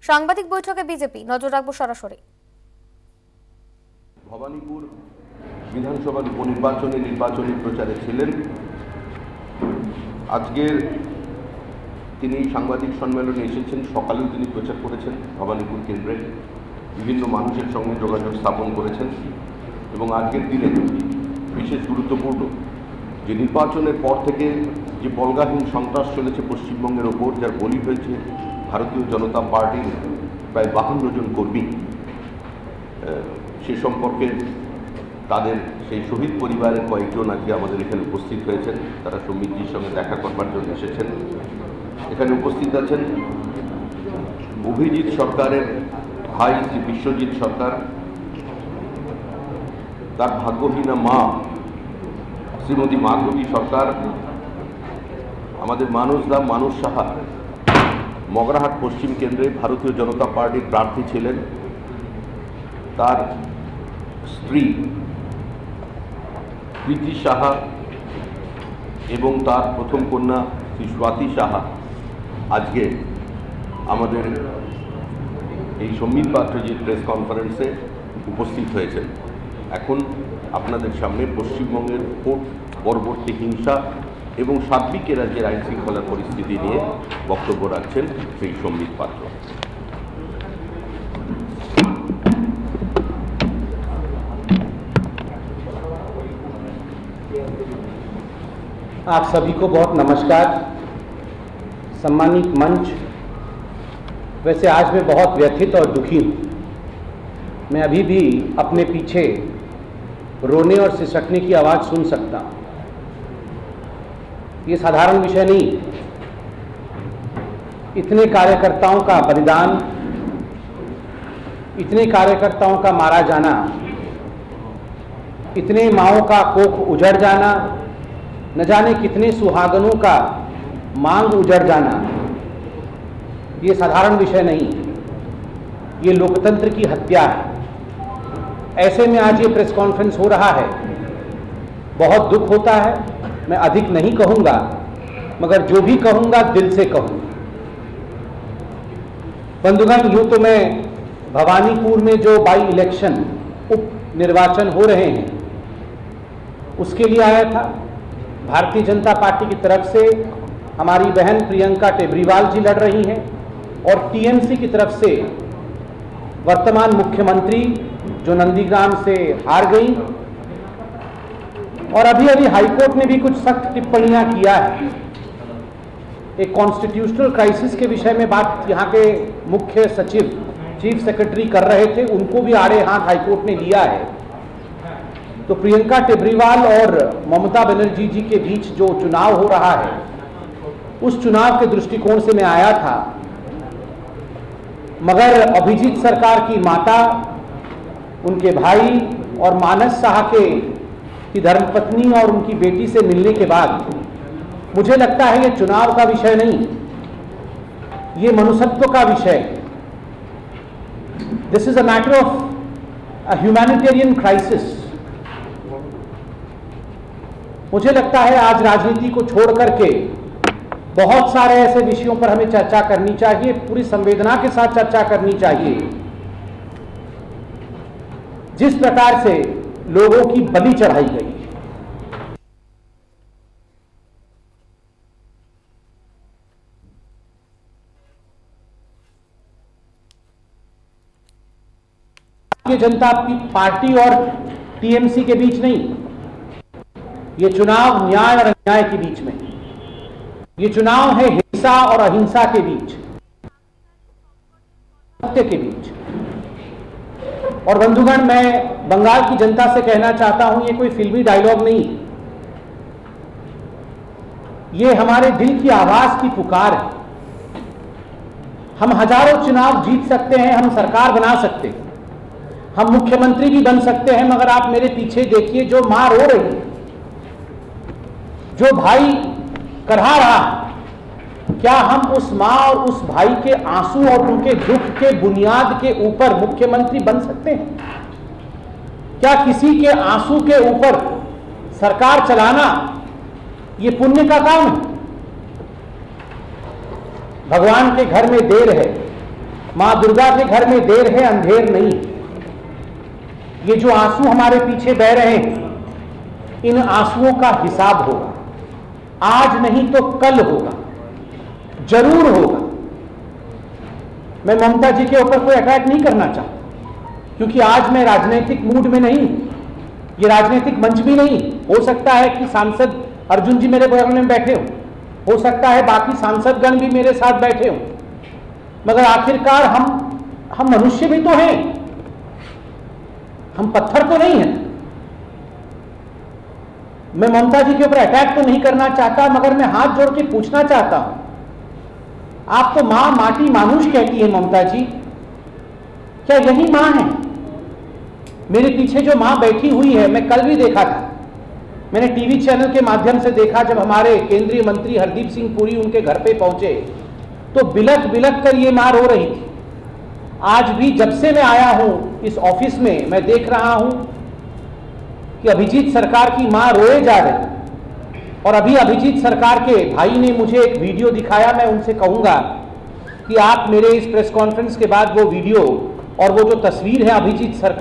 সাংবাদিক বৈঠকে বিজেপি, নজর রাখবো সরাসরি। ভবানীপুর বিধানসভার নির্বাচনী প্রচারে ছিলেন। আজকের তিনি সাংবাদিক সম্মেলনে এসেছেন, সকালেও তিনি প্রচার করেছেন। ভবানীপুর কেন্দ্রে বিভিন্ন মানুষের সঙ্গে যোগাযোগ স্থাপন করেছেন এবং আজকের দিনে বিশেষ গুরুত্বপূর্ণ যে নির্বাচনের পর থেকে যে বল্গাহীন সন্ত্রাস চলেছে পশ্চিমবঙ্গের ওপর, যার বলি হয়েছে ভারতীয় জনতা পার্টির প্রায় 52 জন কর্মী, সে সম্পর্কে তাদের সেই শহীদ পরিবারের কয়েকজন আজকে আমাদের এখানে উপস্থিত হয়েছেন। তারা সৌমিত্রীর সঙ্গে দেখা করবার জন্য এসেছেন। এখানে উপস্থিত আছেন অভিজিৎ সরকারের ভাই শ্রী বিশ্বজিৎ সরকার, তার ভাগ্যহীনা মা শ্রীমতী মাধবী সরকার, আমাদের মানুষ সাহা মগরাহাট পশ্চিম কেন্দ্রে ভারতীয় জনতা পার্টির প্রার্থী ছিলেন। তার স্ত্রী প্রীতি সাহা এবং তার প্রথম কন্যা শ্রী স্বাতী সাহা আজকে আমাদের এই সম্বিত পাত্রজির প্রেস কনফারেন্সে উপস্থিত হয়েছেন। এখন আপনাদের সামনে পশ্চিমবঙ্গের ভোট পরবর্তী হিংসা এবং সার্বিক রাজ্যের আইন শৃঙ্খলার পরিস্থিতি নিয়ে বক্তব্য রাখছেন সেই সম্বিত পাত্র। आप सभी को बहुत नमस्कार। सम्मानित मंच, वैसे आज मैं बहुत व्यथित और दुखी हूँ। मैं अभी भी अपने पीछे रोने और सिसकने की आवाज़ सुन सकता हूँ। ये साधारण विषय नहीं। इतने कार्यकर्ताओं का बलिदान, इतने कार्यकर्ताओं का मारा जाना, इतने माओं का कोख उजड़ जाना, न जाने कितने सुहागनों का मांग उजड़ जाना, ये साधारण विषय नहीं, ये लोकतंत्र की हत्या है। ऐसे में आज ये प्रेस कॉन्फ्रेंस हो रहा है, बहुत दुख होता है। मैं अधिक नहीं कहूँगा, मगर जो भी कहूँगा दिल से कहूँगा। बंधुगण, यूँ तो मैं भवानीपुर में जो बाई इलेक्शन उप निर्वाचन हो रहे हैं उसके लिए आया था। भारतीय जनता पार्टी की तरफ से हमारी बहन प्रियंका टेबरीवाल जी लड़ रही हैं और टीएमसी की तरफ से वर्तमान मुख्यमंत्री जो नंदीग्राम से हार गई, और अभी हाईकोर्ट ने भी कुछ सख्त टिप्पणियां किया है। एक कॉन्स्टिट्यूशनल क्राइसिस के विषय में बात यहाँ के मुख्य सचिव, चीफ सेक्रेटरी कर रहे थे, उनको भी आड़े हाथ हाईकोर्ट ने लिया है। तो प्रियंका टेबरीवाल और ममता बनर्जी जी के बीच जो चुनाव हो रहा है, उस चुनाव के दृष्टिकोण से मैं आया था। मगर अभिजीत सरकार की माता, उनके भाई और मानस शाह की धर्मपत्नी और उनकी बेटी से मिलने के बाद मुझे लगता है ये चुनाव का विषय नहीं, ये मनुष्यत्व का विषय। This is a matter of a humanitarian crisis. मुझे लगता है आज राजनीति को छोड़ करके बहुत सारे ऐसे विषयों पर हमें चर्चा करनी चाहिए, पूरी संवेदना के साथ चर्चा करनी चाहिए। जिस प्रकार से लोगों की बलि चढ़ाई गई, भारतीय जनता पार्टी और टीएमसी के बीच नहीं, ये चुनाव न्याय और अन्याय के बीच में, ये चुनाव है हिंसा और अहिंसा के बीच, सत्य के बीच। और बंधुगण, मैं बंगाल की जनता से कहना चाहता हूं, ये कोई फिल्मी डायलॉग नहीं, ये हमारे दिल की आवाज की पुकार है। हम हजारों चुनाव जीत सकते हैं, हम सरकार बना सकते हैं, हम मुख्यमंत्री भी बन सकते हैं, मगर आप मेरे पीछे देखिए, जो मां रो रही है, जो भाई करहा रहा है, क्या हम उस मां और उस भाई के आंसू और उनके दुख के बुनियाद के ऊपर मुख्यमंत्री बन सकते हैं? क्या किसी के आंसू के ऊपर सरकार चलाना ये पुण्य का काम है? भगवान के घर में देर है, मां दुर्गा के घर में देर है अंधेर नहीं। ये जो आंसू हमारे पीछे बह रहे हैं, इन आंसुओं का हिसाब होगा, आज नहीं तो कल होगा, जरूर होगा। मैं ममता जी के ऊपर कोई अटैक नहीं करना चाहता, क्योंकि आज मैं राजनीतिक मूड में नहीं, ये राजनीतिक मंच भी नहीं। हो सकता है कि सांसद अर्जुन जी मेरे बगल में बैठे हो सकता है बाकी सांसदगण भी मेरे साथ बैठे हो, मगर आखिरकार हम मनुष्य भी तो हैं, हम पत्थर तो नहीं हैं। मैं ममता जी के ऊपर अटैक तो नहीं करना चाहता, मगर मैं हाथ जोड़ के पूछना चाहता हूं, आप तो मां माटी मानुष कहती है ममता जी, क्या यही मां है? मेरे पीछे जो मां बैठी हुई है, मैं कल भी देखा था, मैंने टीवी चैनल के माध्यम से देखा, जब हमारे केंद्रीय मंत्री हरदीप सिंह पुरी उनके घर पे पहुंचे तो बिलख बिलख कर ये मां रो रही थी। आज भी जब से मैं आया हूं इस ऑफिस में, मैं देख रहा हूं कि अभिजीत सरकार की मां रोए जा रही। और अभी अभिजीत सरकार के भाई ने मुझे एक वीडियो दिखाया, मैं उनसे कहूंगा कि आप मेरे इस प्रेस कॉन्फ्रेंस के बाद वो वीडियो और वो जो तस्वीर है अभिजीत सरकार